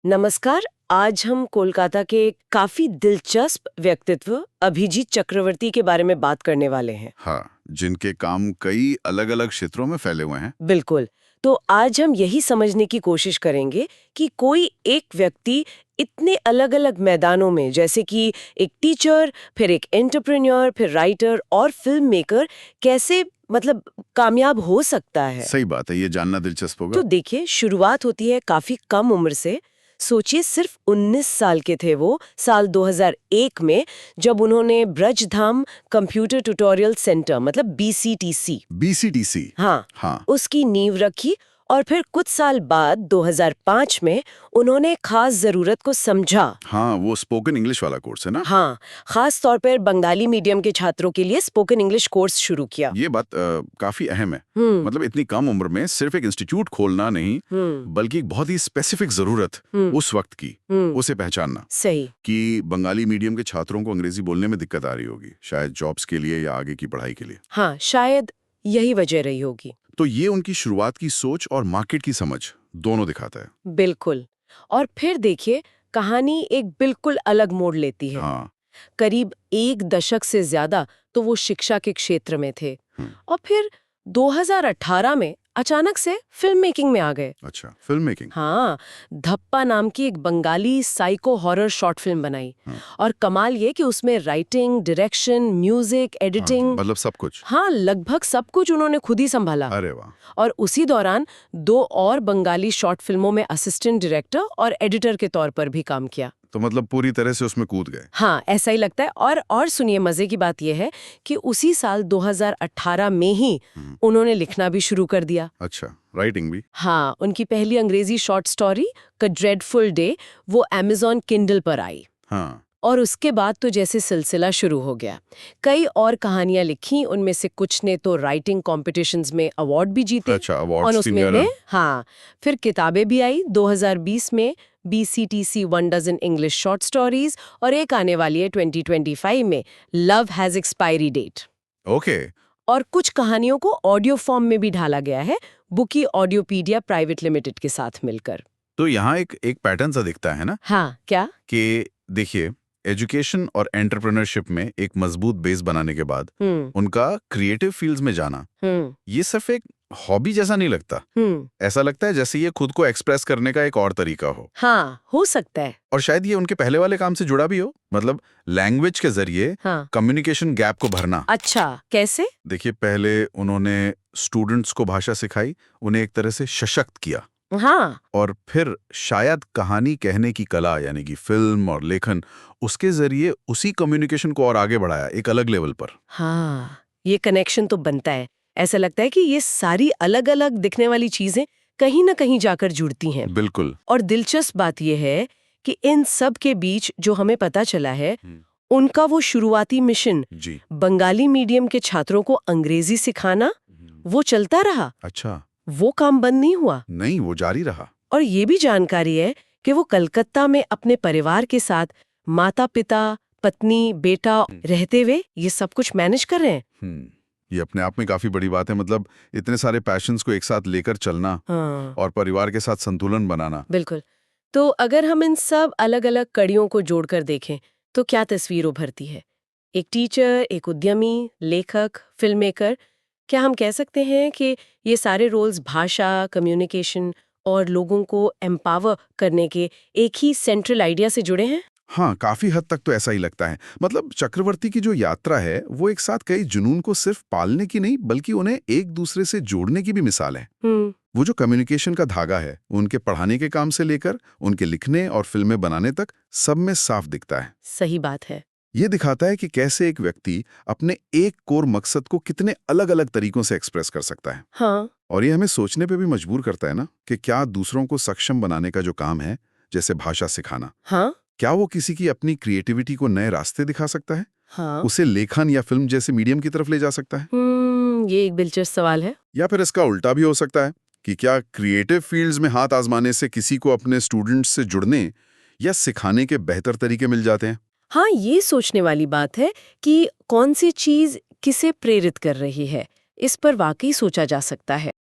नमस्कार। आज हम कोलकाता के एक काफी दिलचस्प व्यक्तित्व अभिजीत चक्रवर्ती के बारे में बात करने वाले हैं। हाँ, जिनके काम कई अलग-अलग क्षेत्रों में फैले हुए हैं। बिल्कुल। तो आज हम यही समझने की कोशिश करेंगे कि कोई एक व्यक्ति इतने अलग-अलग मैदानों में, जैसे कि एक टीचर, फिर एक एंटरप्रेन्योर, फिर राइटर और फिल्म मेकर, कैसे कामयाब हो सकता है। सही बात है, ये जानना दिलचस्प होगा। तो देखिए, शुरुआत होती है काफी कम उम्र से। सोचिए, सिर्फ 19 साल के थे वो साल 2001 में, जब उन्होंने Brajdham computer tutorial centre BCTC BCTC। हाँ। उसकी नींव रखी। और फिर कुछ साल बाद 2005 में उन्होंने खास जरूरत को समझा। हाँ, वो स्पोकन इंग्लिश वाला कोर्स है ना? हाँ, खास तौर पर बंगाली मीडियम के छात्रों के लिए स्पोकन इंग्लिश कोर्स शुरू किया। ये बात काफी अहम है। मतलब इतनी कम उम्र में सिर्फ एक इंस्टीट्यूट खोलना नहीं, बल्कि एक बहुत ही स्पेसिफिक जरूरत उस वक्त की, उसे पहचानना। सही। कि बंगाली मीडियम के छात्रों को अंग्रेजी बोलने में दिक्कत आ रही होगी, शायद जॉब्स के लिए या आगे की पढ़ाई के लिए। हाँ, शायद यही वजह रही होगी। तो ये उनकी शुरुआत की सोच और मार्केट की समझ दोनों दिखाता है। बिल्कुल। और फिर देखिए, कहानी एक बिल्कुल अलग मोड़ लेती है। हाँ। करीब एक दशक से ज्यादा तो वो शिक्षा के क्षेत्र में थे, और फिर 2018 में अचानक से फिल्म मेकिंग में आ गए। अच्छा, फिल्म मेकिंग। हाँ, धप्पा नाम की एक Bengali psycho horror short film बनाई। और कमाल ये कि उसमें राइटिंग, डायरेक्शन, म्यूजिक, एडिटिंग, मतलब सब कुछ। हाँ, लगभग सब कुछ उन्होंने खुद ही संभाला। अरे वाह। और उसी दौरान 2 और बंगाली शॉर्ट फिल्मों में असिस्टेंट डायरेक्टर और एडिटर के तौर पर भी काम किया। तो मतलब पूरी तरह से उसमें कूद गए। हाँ, ऐसा ही लगता है। और सुनिए, मजे की बात यह है कि उसी साल 2018 में ही उन्होंने लिखना भी शुरू कर दिया। अच्छा, राइटिंग भी। हाँ, उनकी पहली अंग्रेजी short story the dreadful day वो अमेज़न किंडल पर आई। हाँ। और उसके बाद तो जैसे सिलसिला शुरू हो गया। कई और कहानियां लिखी, उनमें से कुछ ने तो राइटिंग कॉम्पिटिशन्स में अवार्ड भी जीते। अच्छा, और अवार्ड्स उसमें में हाँ, फिर किताबें भी आई। 2020 में BCTC 1 dozen English short stories, और एक आने वाली है 2025 में, love has expiry date. Okay. और कुछ कहानियों को ऑडियो फॉर्म में भी ढाला गया है, बुकी ऑडियोपीडिया प्राइवेट लिमिटेड के साथ मिलकर। तो यहाँ एक पैटर्न सा दिखता है ना? हाँ, क्या? कि देखिए, एजुकेशन और एंटरप्रेन्योरशिप में एक मजबूत बेस बनाने के बाद उनका क्रिएटिव फील्ड्स में जाना, ये सिर्फ एक हॉबी जैसा नहीं लगता। ऐसा लगता है जैसे ये खुद को एक्सप्रेस करने का एक और तरीका हो। हाँ, हो सकता है। और शायद ये उनके पहले वाले काम से जुड़ा भी हो, मतलब लैंग्वेज के जरिए कम्युनिकेशन गैप को भरना। अच्छा, कैसे? देखिए, पहले उन्होंने स्टूडेंट्स को भाषा सिखाई, उन्हें एक तरह से सशक्त किया। हाँ। और फिर शायद कहानी कहने की कला, यानी कि फिल्म और लेखन, उसके जरिए उसी कम्युनिकेशन को और आगे बढ़ाया एक अलग लेवल पर। हाँ, ये कनेक्शन तो बनता है। ऐसा लगता है कि ये सारी अलग अलग दिखने वाली चीजें कहीं ना कहीं जाकर जुड़ती हैं। बिल्कुल। और दिलचस्प बात यह है कि इन सब के बीच जो हमें पता चला है, उनका वो शुरुआती मिशन, बंगाली मीडियम के छात्रों को अंग्रेजी सिखाना, वो चलता रहा। अच्छा। वो काम बंद नहीं हुआ। नहीं, वो जारी रहा। और ये भी जानकारी है कि वो कलकत्ता में अपने परिवार के साथ, माता पिता, पत्नी, बेटा रहते हुए ये सब कुछ मैनेज कर रहे हैं। ये अपने आप में काफी बड़ी बात है। मतलब इतने सारे पैशंस को एक साथ लेकर चलना, और परिवार के साथ संतुलन बनाना। बिल्कुल। तो अगर हम इन सब अलग अलग कड़ियों को जोड़कर देखें तो क्या तस्वीर उभरती है? एक टीचर, एक उद्यमी, लेखक, फिल्म मेकर। क्या हम कह सकते हैं कि ये सारे रोल्स भाषा, कम्युनिकेशन और लोगों को एम्पावर करने के एक ही सेंट्रल आइडिया से जुड़े हैं? हाँ, काफी हद तक तो ऐसा ही लगता है। मतलब चक्रवर्ती की जो यात्रा है, वो एक साथ कई जुनून को सिर्फ पालने की नहीं, बल्कि उन्हें एक दूसरे से जोड़ने की भी मिसाल है। वो जो कम्युनिकेशन का धागा है, उनके पढ़ाने के काम से लेकर उनके लिखने और फिल्में बनाने तक सब में साफ दिखता है। सही बात है। ये दिखाता है कि कैसे एक व्यक्ति अपने एक कोर मकसद को कितने अलग अलग तरीकों से एक्सप्रेस कर सकता है। हाँ। और ये हमें सोचने पे भी मजबूर करता है ना, कि क्या दूसरों को सक्षम बनाने का जो काम है, जैसे भाषा सिखाना, हाँ? क्या वो किसी की अपनी क्रिएटिविटी को नए रास्ते दिखा सकता है? हाँ। उसे लेखन या फिल्म जैसे मीडियम की तरफ ले जा सकता है? ये एक दिलचस्प सवाल है। या फिर इसका उल्टा भी हो सकता है कि क्या क्रिएटिव फील्ड्स में हाथ आजमाने से किसी को अपने स्टूडेंट्स से जुड़ने या सिखाने के बेहतर तरीके मिल जाते हैं? हाँ, ये सोचने वाली बात है कि कौन सी चीज किसे प्रेरित कर रही है। इस पर वाकई सोचा जा सकता है।